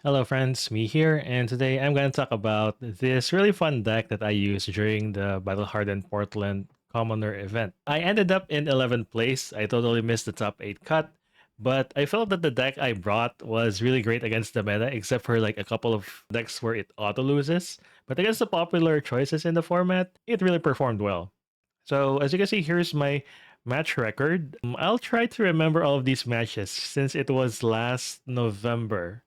Hello friends, me here, and today I'm going to talk about this really fun deck that I used during the Battle Hardened Portland Commoner event. I ended up in 11th place. I totally missed the top 8 cut, but I felt that the deck I brought was really great against the meta, except for like a couple of decks where it auto loses. But against the popular choices in the format, it really performed well. So as you can see, here's my match record. I'll try to remember all of these matches since it was last November.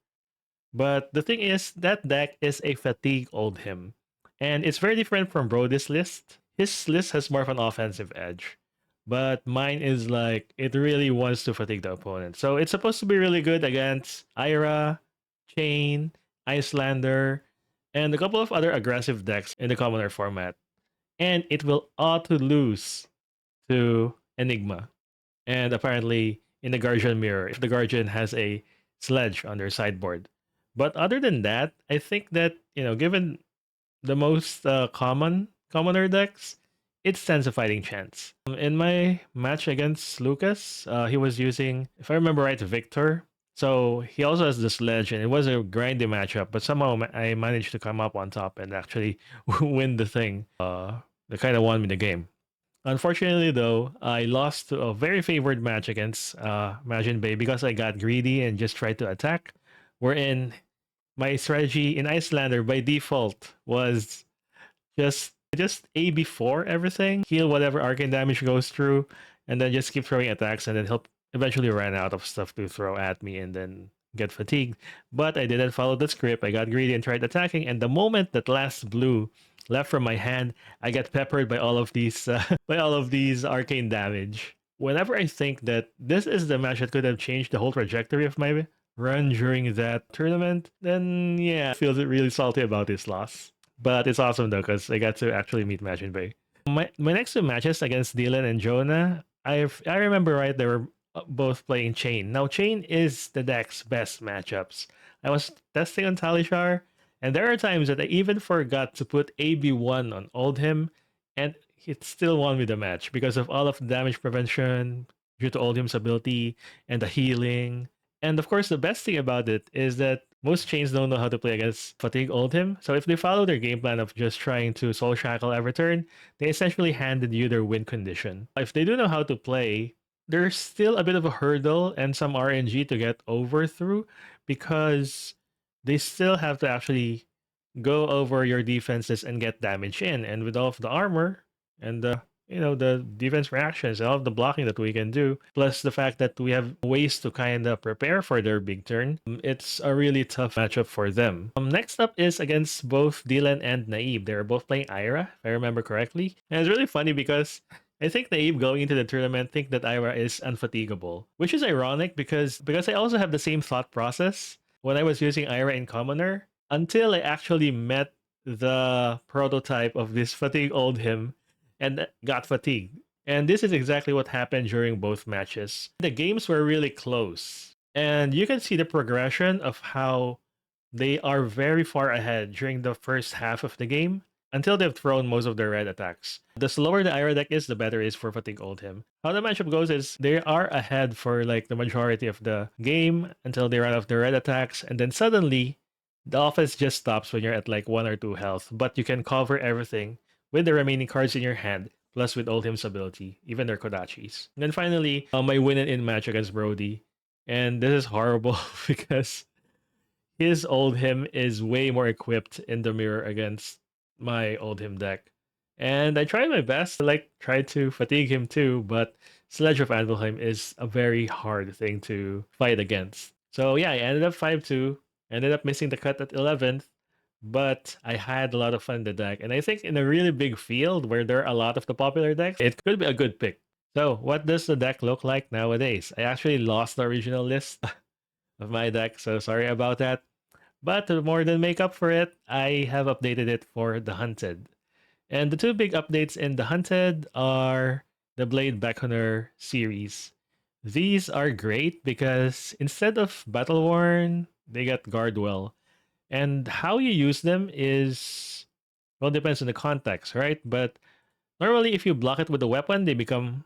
But the thing is, that deck is a Fatigue Oldhim, and it's very different from Brody's list. His list has more of an offensive edge, but mine is like, it really wants to fatigue the opponent. So it's supposed to be really good against Ira, Chane, Iyslander, and a couple of other aggressive decks in the commoner format. And it will auto lose to Enigma. And apparently, in the Guardian Mirror, if the Guardian has a sledge on their sideboard. But other than that, I think that, given the most commoner decks, it stands a fighting chance. In my match against Lucas, he was using, if I remember right, Victor. So he also has the sledge, and it was a grindy matchup, but somehow I managed to come up on top and actually win the thing. That kind of won me the game. Unfortunately, though, I lost to a very favored match against Majin Bay because I got greedy and just tried to attack. Wherein my strategy in Iyslander by default was just A before everything, heal whatever arcane damage goes through, and then just keep throwing attacks, and then he'll eventually run out of stuff to throw at me and then get fatigued. But I didn't follow the script. I got greedy and tried attacking, and the moment that last blue left from my hand, I get peppered by all of these by all of these arcane damage. Whenever I think that this is the match that could have changed the whole trajectory of my run during that tournament, then yeah, I feel really salty about this loss. But it's awesome though, because I got to actually meet Majin Bay. My next two matches against Dylan and Jonah, I remember right, they were both playing Chane. Now Chane is the deck's best matchups. I was testing on Talishar, and there are times that I even forgot to put AB1 on Oldhim, and it still won me the match because of all of the damage prevention due to Oldhim's ability and the healing. And of course, the best thing about it is that most chains don't know how to play against Fatigue Oldhim. So if they follow their game plan of just trying to Soul Shackle every turn, they essentially handed you their win condition. If they do know how to play, there's still a bit of a hurdle and some RNG to get over through because they still have to actually go over your defenses and get damage in. And with all of the armor and the defense reactions and all of the blocking that we can do, plus the fact that we have ways to kind of prepare for their big turn, it's a really tough matchup for them. Next up is against both Dylan and Naib. They're both playing Ira, if I remember correctly. And it's really funny because I think Naib going into the tournament think that Ira is unfatigable, which is ironic because I also have the same thought process when I was using Ira in Commoner until I actually met the prototype of this Fatigue Oldhim and got fatigued. And this is exactly what happened during both matches. The games were really close. And you can see the progression of how they are very far ahead during the first half of the game until they've thrown most of their red attacks. The slower the Ira deck is, the better it is for Fatigue Oldhim. How the matchup goes is they are ahead for like the majority of the game until they run out of their red attacks, and then suddenly the offense just stops when you're at like 1 or 2 health, but you can cover everything with the remaining cards in your hand, plus with Oldhim's ability, even their Kodachis. And then finally, my win and in match against Brody. And this is horrible because his Oldhim is way more equipped in the mirror against my Oldhim deck. And I tried my best to like try to fatigue him too, but Sledge of Anvilheim is a very hard thing to fight against. So yeah, I ended up 5-2, ended up missing the cut at 11th, but I had a lot of fun in the deck. And I think in a really big field where there are a lot of the popular decks, it could be a good pick. So what does the deck look like nowadays? I actually lost the original list of my deck, so sorry about that. But to more than make up for it, I have updated it for the Hunted. And the two big updates in the Hunted are the Blade Beckoner series. These are great because instead of Battle Worn, they get Guardwell. And how you use them is, well, depends on the context, right? But normally, if you block it with a weapon, they become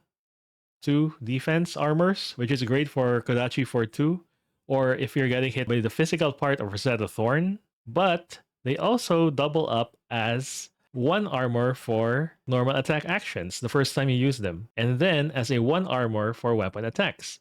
2 defense armors, which is great for Kodachi for 2. or if you're getting hit by the physical part of Rosetta Thorn. But they also double up as 1 armor for normal attack actions the first time you use them, and then as a 1 armor for weapon attacks.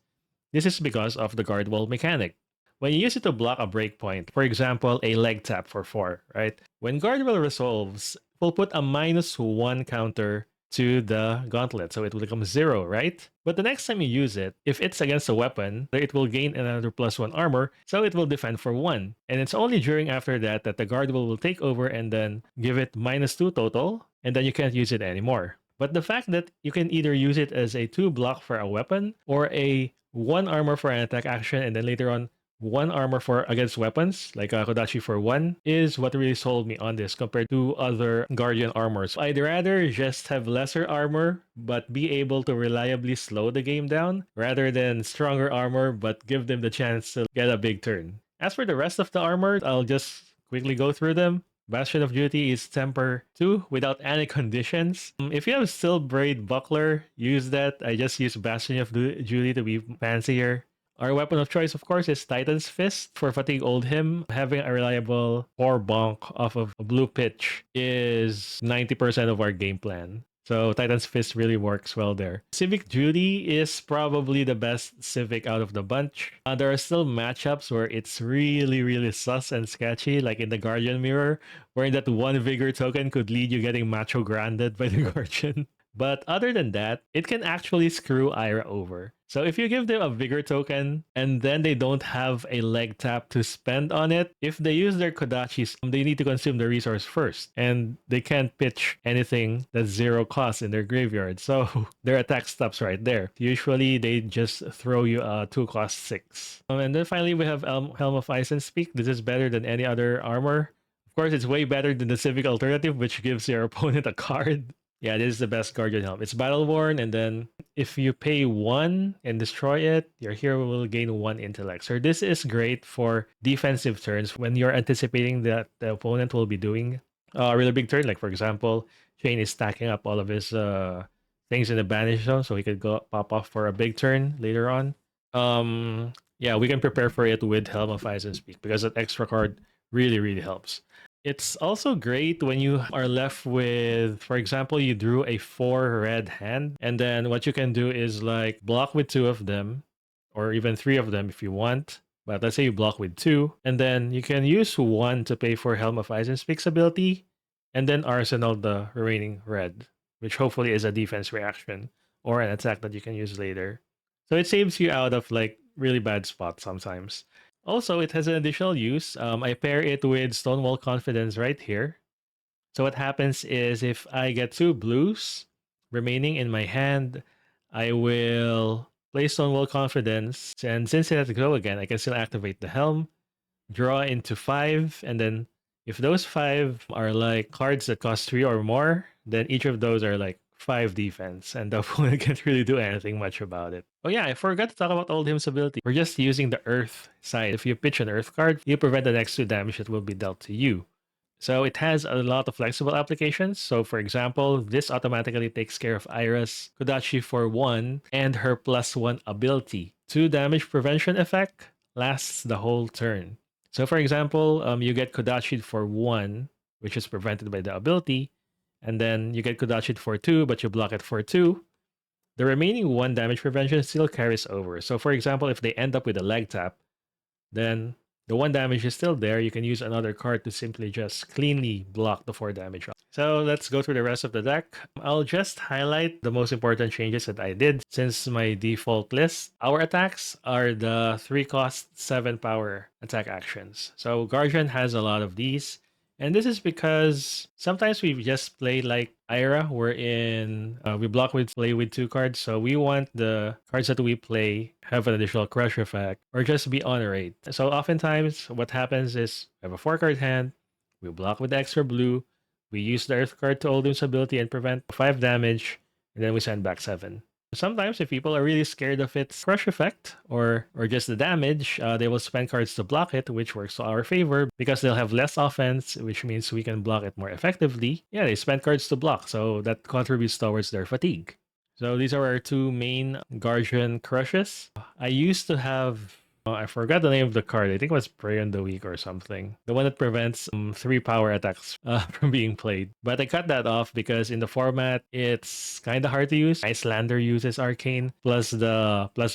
This is because of the guard wall mechanic. When you use it to block a breakpoint, for example, a leg tap for 4, right? When guard wall resolves, we'll put a -1 counter to the gauntlet, so it will become 0, right? But the next time you use it, if it's against a weapon, it will gain another +1 armor, so it will defend for 1. And it's only during after that that the guard will take over and then give it -2 total, and then you can't use it anymore. But the fact that you can either use it as a 2 block for a weapon or a 1 armor for an attack action, and then later on 1 armor for against weapons, like Kodachi for 1, is what really sold me on this compared to other Guardian armors. I'd rather just have lesser armor, but be able to reliably slow the game down, rather than stronger armor, but give them the chance to get a big turn. As for the rest of the armor, I'll just quickly go through them. Bastion of Duty is Temper 2 without any conditions. If you have Steel Braid Buckler, use that. I just use Bastion of Duty to be fancier. Our weapon of choice, of course, is Titan's Fist for Fatigue Oldhim. Having a reliable 4 bonk off of a blue pitch is 90% of our game plan. So Titan's Fist really works well there. Civic Duty is probably the best Civic out of the bunch. There are still matchups where it's really sus and sketchy, like in the Guardian Mirror, where that 1 Vigor token could lead you getting macho granded by the Guardian. But other than that, it can actually screw Ira over. So if you give them a Vigor token and then they don't have a leg tap to spend on it, if they use their Kodachis, they need to consume the resource first. And they can't pitch anything that's 0 cost in their graveyard. So their attack stops right there. Usually they just throw you a 2 cost 6. And then finally we have Helm of Isen Speak. This is better than any other armor. Of course, it's way better than the Civic alternative, which gives your opponent a card. Yeah, this is the best Guardian Helm. It's battle worn, and then if you pay 1 and destroy it, your hero will gain 1 intellect. So this is great for defensive turns when you're anticipating that the opponent will be doing a really big turn. Like for example, Chane is stacking up all of his things in the banish zone, so he could go pop off for a big turn later on. Yeah, we can prepare for it with Helm of Isen Speak because that extra card really helps. It's also great when you are left with, for example, you drew a 4 red hand, and then what you can do is like block with 2 of them, or even 3 of them if you want. But let's say you block with 2, and then you can use 1 to pay for Helm of Isen Speak's ability, and then Arsenal the remaining red, which hopefully is a defense reaction or an attack that you can use later. So it saves you out of like really bad spots sometimes. Also, it has an additional use. I pair it with Stonewall Confidence right here. So what happens is if I get 2 blues remaining in my hand, I will play Stonewall Confidence. And since it has to go again, I can still activate the Helm, draw into 5, and then if those 5 are like cards that cost 3 or more, then each of those are like 5 defense, and the opponent can't really do anything much about it. Oh yeah, I forgot to talk about Oldhim's ability. We're just using the Earth side. If you pitch an Earth card, you prevent the next 2 damage that will be dealt to you. So it has a lot of flexible applications. So for example, this automatically takes care of Ira's Kodachi for 1 and her +1 ability. 2 damage prevention effect lasts the whole turn. So for example, you get Kodachi for 1, which is prevented by the ability, and then you get Kodachi for 2, but you block it for 2. The remaining 1 damage prevention still carries over. So for example, if they end up with a leg tap, then the 1 damage is still there. You can use another card to simply just cleanly block the 4 damage. So let's go through the rest of the deck. I'll just highlight the most important changes that I did since my default list. Our attacks are the 3 cost 7 power attack actions. So Guardian has a lot of these. And this is because sometimes we just play like Ira, wherein we play with 2 cards. So we want the cards that we play have an additional crush effect or just be on a rate. So oftentimes what happens is we have a 4-card hand, we block with the extra blue, we use the Earth card to Oldhim's ability and prevent 5 damage, and then we send back 7. Sometimes if people are really scared of its crush effect or just the damage, they will spend cards to block it, which works to our favor because they'll have less offense, which means we can block it more effectively. Yeah, they spend cards to block, so that contributes towards their fatigue. So these are our 2 main Guardian crushes. I used to have I forgot the name of the card. I think it was Prey on the Weak or something. The one that prevents 3 power attacks from being played. But I cut that off because in the format, it's kind of hard to use. Iyslander uses Arcane plus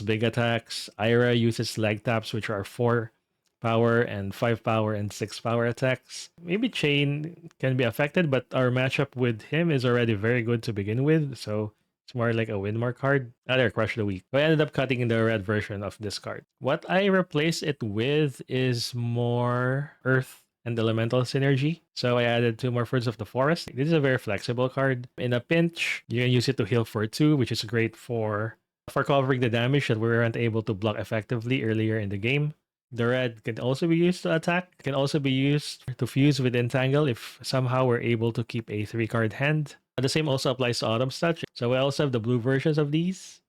big attacks. Ira uses leg taps, which are 4 power and 5 power and 6 power attacks. Maybe Chane can be affected, but our matchup with him is already very good to begin with. So it's more like a Winmar card. Another Crush of the Week. So I ended up cutting in the red version of this card. What I replace it with is more Earth and Elemental synergy. So I added 2 more Fruits of the Forest. This is a very flexible card. In a pinch, you can use it to heal for 2, which is great for covering the damage that we weren't able to block effectively earlier in the game. The red can also be used to attack. Can also be used to fuse with Entangle if somehow we're able to keep a 3-card hand. The same also applies to Autumn's Touch. So we also have the blue versions of these,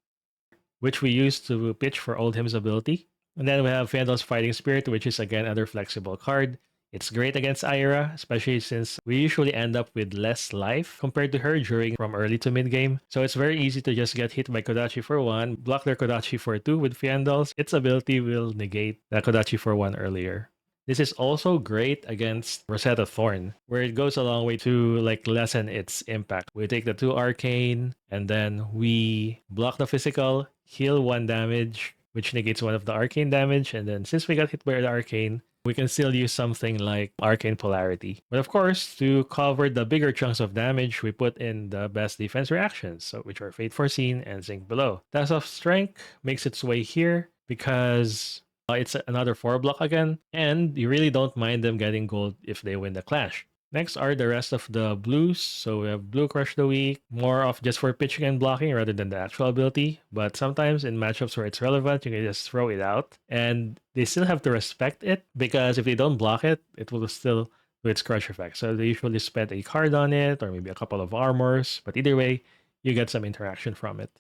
which we use to pitch for Oldhim's ability. And then we have Fyendal's Fighting Spirit, which is again another flexible card. It's great against Ira, especially since we usually end up with less life compared to her from early to mid game. So it's very easy to just get hit by Kodachi for 1, block their Kodachi for 2 with Fyendal's. Its ability will negate that Kodachi for 1 earlier. This is also great against Rosetta Thorn, where it goes a long way to lessen its impact. We take the 2 Arcane, and then we block the physical, heal 1 damage, which negates 1 of the Arcane damage, and then since we got hit by the Arcane, we can still use something like Arcane Polarity. But of course, to cover the bigger chunks of damage, we put in the best defense reactions, so which are Fate Foreseen and Sink Below. Test of Strength makes its way here because it's another 4 block again, and you really don't mind them getting gold if they win the clash. Next are the rest of the blues. So we have Blue Crush the Week, more of just for pitching and blocking rather than the actual ability. But sometimes in matchups where it's relevant, you can just throw it out. And they still have to respect it because if they don't block it, it will still do its crush effect. So they usually spend a card on it or maybe a couple of armors. But either way, you get some interaction from it.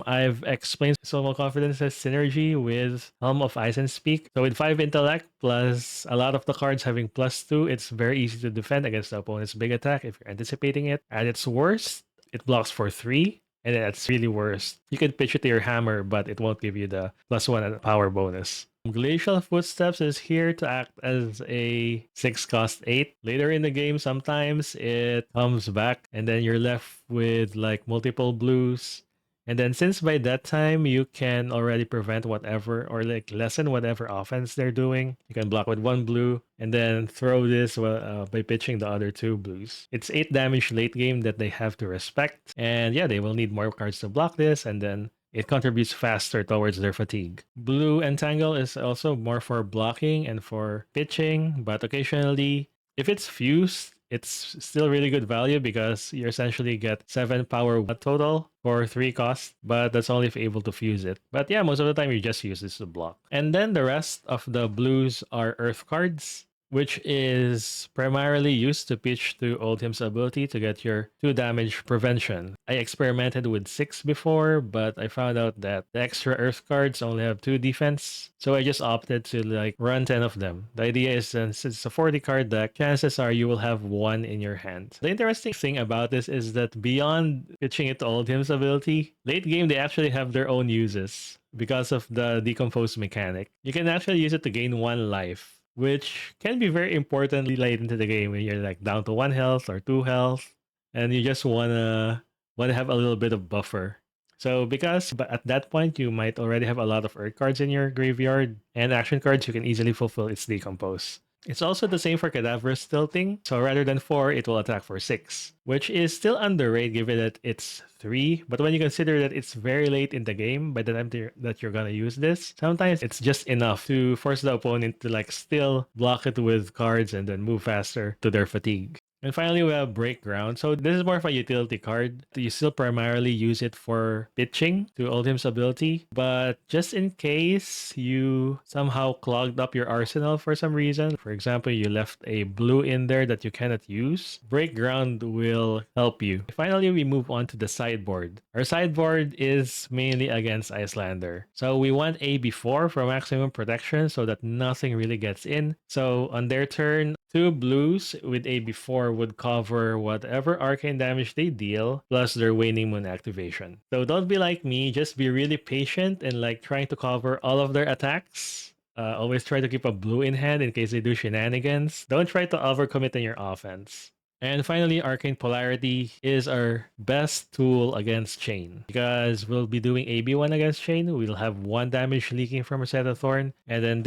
I've explained Soulful Confidence's synergy with Helm of Isen Speak. So with 5 intellect plus a lot of the cards having +2, it's very easy to defend against the opponent's big attack if you're anticipating it. At its worst, it blocks for 3. And then at its really worst, you can pitch it to your hammer, but it won't give you the +1 power bonus. Glacial Footsteps is here to act as a 6 cost 8. Later in the game, sometimes it comes back and then you're left with multiple blues. And then since by that time you can already prevent whatever or lessen whatever offense they're doing, you can block with 1 blue and then throw this by pitching the other 2 blues. It's 8 damage late game that they have to respect. And yeah, they will need more cards to block this, and then it contributes faster towards their fatigue. Blue Entangle is also more for blocking and for pitching, but occasionally, if it's fused, it's still really good value because you essentially get 7 power total for 3 costs, but that's only if you're able to fuse it. But yeah, most of the time you just use this to block. And then the rest of the blues are Earth cards, which is primarily used to pitch to Oldhim's ability to get your 2 damage prevention. I experimented with 6 before, but I found out that the extra Earth cards only have 2 defense, so I just opted to run 10 of them. The idea is since it's a 40 card deck, chances are you will have 1 in your hand. The interesting thing about this is that beyond pitching it to Oldhim's ability, late game they actually have their own uses because of the decompose mechanic. You can actually use it to gain 1 life, which can be very important late into the game when you're down to 1 health or 2 health, and you just wanna have a little bit of buffer. So but at that point you might already have a lot of Earth cards in your graveyard and action cards, you can easily fulfill its decompose. It's also the same for Cadaverous Tilting, so rather than 4, it will attack for 6, which is still underrated given that it's 3, but when you consider that it's very late in the game by the time that you're gonna use this, sometimes it's just enough to force the opponent to still block it with cards and then move faster to their fatigue. And finally, we have Break Ground. So this is more of a utility card. You still primarily use it for pitching to Oldhim's ability, but just in case you somehow clogged up your arsenal for some reason, for example, you left a blue in there that you cannot use, Break Ground will help you. Finally, we move on to the sideboard. Our sideboard is mainly against Iyslander. So we want a before for maximum protection so that nothing really gets in. So on their turn, 2 blues with a before would cover whatever arcane damage they deal, plus their Waning Moon activation. So don't be like me, just be really patient and trying to cover all of their attacks Always try to keep a blue in hand in case they do shenanigans. Don't try to overcommit in your offense. And finally, Arcane Polarity is our best tool against Chane. Because we'll be doing AB1 against Chane, we'll have 1 damage leaking from Rosetta Thorn. And then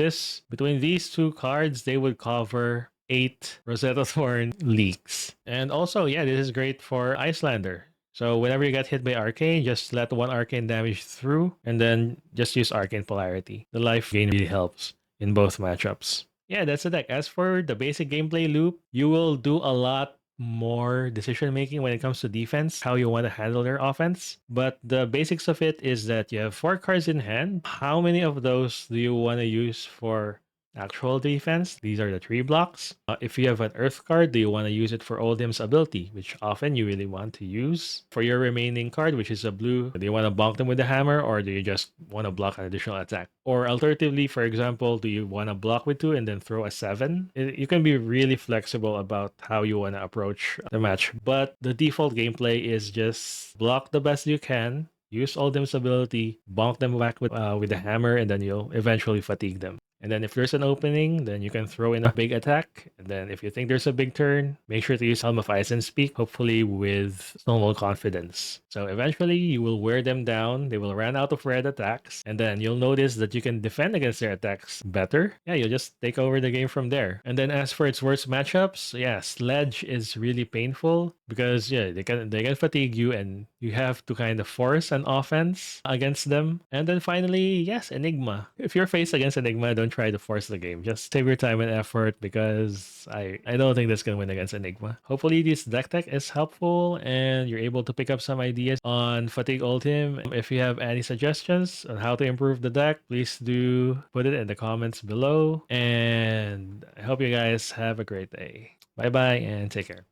between these 2 cards, they would cover 8 Rosetta Thorn leaks. And also, yeah, this is great for Iyslander. So whenever you get hit by Arcane, just let 1 Arcane damage through, and then just use Arcane Polarity. The life gain really helps in both matchups. Yeah, that's the deck. As for the basic gameplay loop, you will do a lot more decision making when it comes to defense, how you want to handle their offense. But the basics of it is that you have 4 cards in hand. How many of those do you want to use for actual defense? These are the 3 blocks. If you have an earth card, do you want to use it for Oldhim's ability, which often you really want to use? For your remaining card, which is a blue, do you want to bonk them with the hammer, or do you just want to block an additional attack? Or alternatively, for example, do you want to block with 2 and then throw a 7? You can be really flexible about how you want to approach the match. But the default gameplay is just block the best you can, use Oldhim's ability, bonk them back with the hammer, and then you'll eventually fatigue them. And then if there's an opening, then you can throw in a big attack. And then if you think there's a big turn, make sure to use Helm of Isen Speak, hopefully with Stonewall Confidence. So eventually you will wear them down. They will run out of red attacks. And then you'll notice that you can defend against their attacks better. Yeah, you'll just take over the game from there. And then as for its worst matchups, yeah, Sledge is really painful because yeah, they can fatigue you and you have to kind of force an offense against them. And then finally, yes, Enigma. If you're faced against Enigma, don't try to force the game. Just save your time and effort because I don't think that's gonna win against Enigma. Hopefully this deck tech is helpful and you're able to pick up some ideas on Fatigue Oldhim. If you have any suggestions on how to improve the deck, please do put it in the comments below. And I hope you guys have a great day. Bye bye and take care.